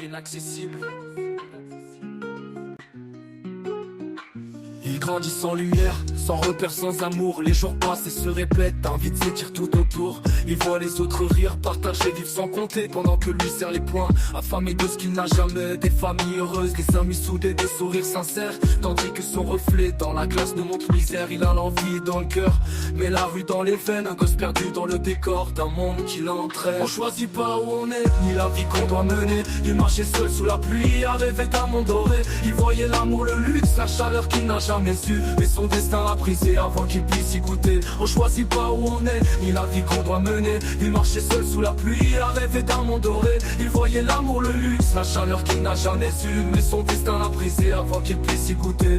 inaccessible. Il grandit sans lumière, sans repère, sans amour. Les jours passent et se répètent, envie de s'étire tout autour. Il voit les autres rire, partager, vivre sans compter, pendant que lui serre les poings, affamé de ce qu'il n'a jamais. Des familles heureuses, des amis soudés, des sourires sincères, tandis que son reflet dans la glace ne montre misère. Il a l'envie dans le cœur, mais la rue dans les veines, un gosse perdu dans le décor d'un monde qui l'entraîne. On choisit pas où on est, ni la vie qu'on doit mener. Il marchait seul sous la pluie, à rêver d'un monde doré. Il voyait l'amour, le luxe, la chaleur qu'il n'a jamais su, mais son destin l'a brisé avant qu'il puisse y goûter. On choisit pas où on est, ni la vie qu'on doit mener. Il marchait seul sous la pluie, à rêver d'un monde doré. Il voyait l'amour, le luxe, la chaleur qu'il n'a jamais su, mais son destin l'a brisé avant qu'il puisse y goûter.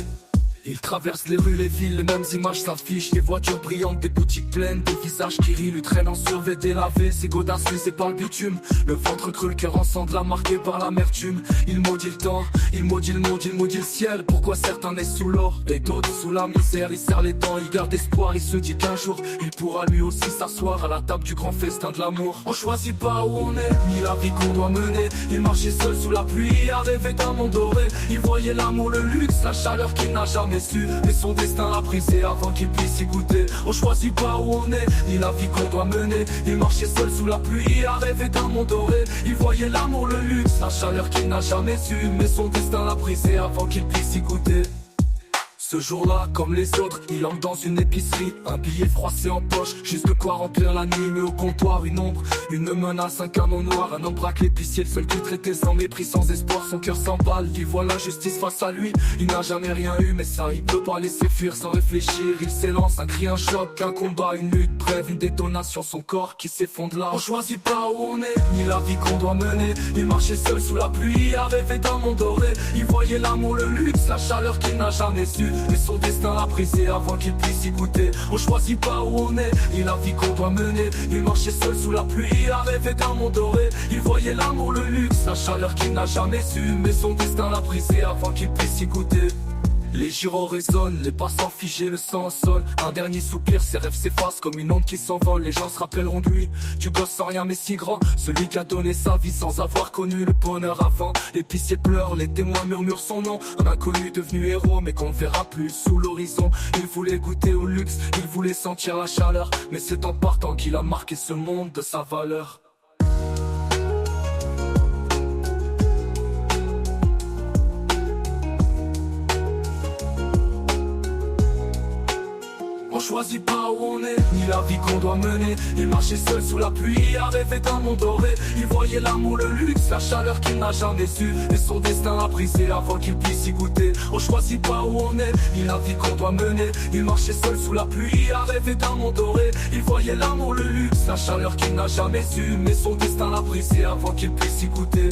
Il traverse les rues, les villes, les mêmes images s'affichent. Des voitures brillantes, des boutiques pleines, des visages qui rient, lui traînent en survêt délavé. Ses godasses usées par le bitume, le ventre creux, le cœur en cendres, marqué par l'amertume. Il maudit le temps, il maudit le monde, il maudit le ciel. Pourquoi certains naissent sous l'or et d'autres sous la misère? Il serre les dents, il garde espoir, il se dit qu'un jour il pourra lui aussi s'asseoir à la table du grand festin de l'amour. On choisit pas où on est, ni la vie qu'on doit mener. Il marchait seul sous la pluie, à rêver d'un monde doré. Il voyait l'amour, le luxe, la chaleur qu'il n'a jamais su, mais son destin l'a brisé avant qu'il puisse y goûter. On choisit pas où on est, ni la vie qu'on doit mener. Il marchait seul sous la pluie, à rêver d'un monde doré. Il voyait l'amour, le luxe, la chaleur qu'il n'a jamais su, mais son destin l'a brisé avant qu'il puisse y goûter. Ce jour-là, comme les autres, il entre dans une épicerie, un billet froissé en poche, juste de quoi remplir la nuit. Mais au comptoir, une ombre, une menace, un canon noir. Un homme braque l'épicier, le seul qui traitait sans mépris, sans espoir. Son cœur s'emballe, il voit la justice face à lui. Il n'a jamais rien eu, mais ça, il peut pas laisser fuir sans réfléchir. Il s'élance, un cri, un choc, un combat, une lutte brève, une détonation, son corps qui s'effondre là. On choisit pas où on est, ni la vie qu'on doit mener. Il marchait seul sous la pluie, à rêver d'un monde doré. Il voyait l'amour, le luxe, la chaleur qu'il n'a jamais su, mais son destin l'a brisé avant qu'il puisse y goûter. On choisit pas où on est, ni la vie qu'on doit mener. Il marchait seul sous la pluie, à rêver d'un monde doré. Il voyait l'amour, le luxe, la chaleur qu'il n'a jamais su, mais son destin l'a brisé avant qu'il puisse y goûter. Les gyros résonnent, les passants figés, le sang sonne. Un dernier soupir, ses rêves s'effacent comme une onde qui s'envole. Les gens se rappelleront de lui, du gosse sans rien mais si grand, celui qui a donné sa vie sans avoir connu le bonheur avant. L'épicier pleure, les témoins murmurent son nom, un inconnu devenu héros mais qu'on ne verra plus sous l'horizon. Il voulait goûter au luxe, il voulait sentir la chaleur, mais c'est en partant qu'il a marqué ce monde de sa valeur. On choisit pas où on est, ni la vie qu'on doit mener. Il marchait seul sous la pluie, à rêver d'un monde doré. Il voyait l'amour, le luxe, la chaleur qu'il n'a jamais su, et son destin l'a brisé avant qu'il puisse y goûter. On choisit pas où on est, ni la vie qu'on doit mener. Il marchait seul sous la pluie, à rêver d'un monde doré. Il voyait l'amour, le luxe, la chaleur qu'il n'a jamais su, mais son destin l'a brisé avant qu'il puisse y goûter.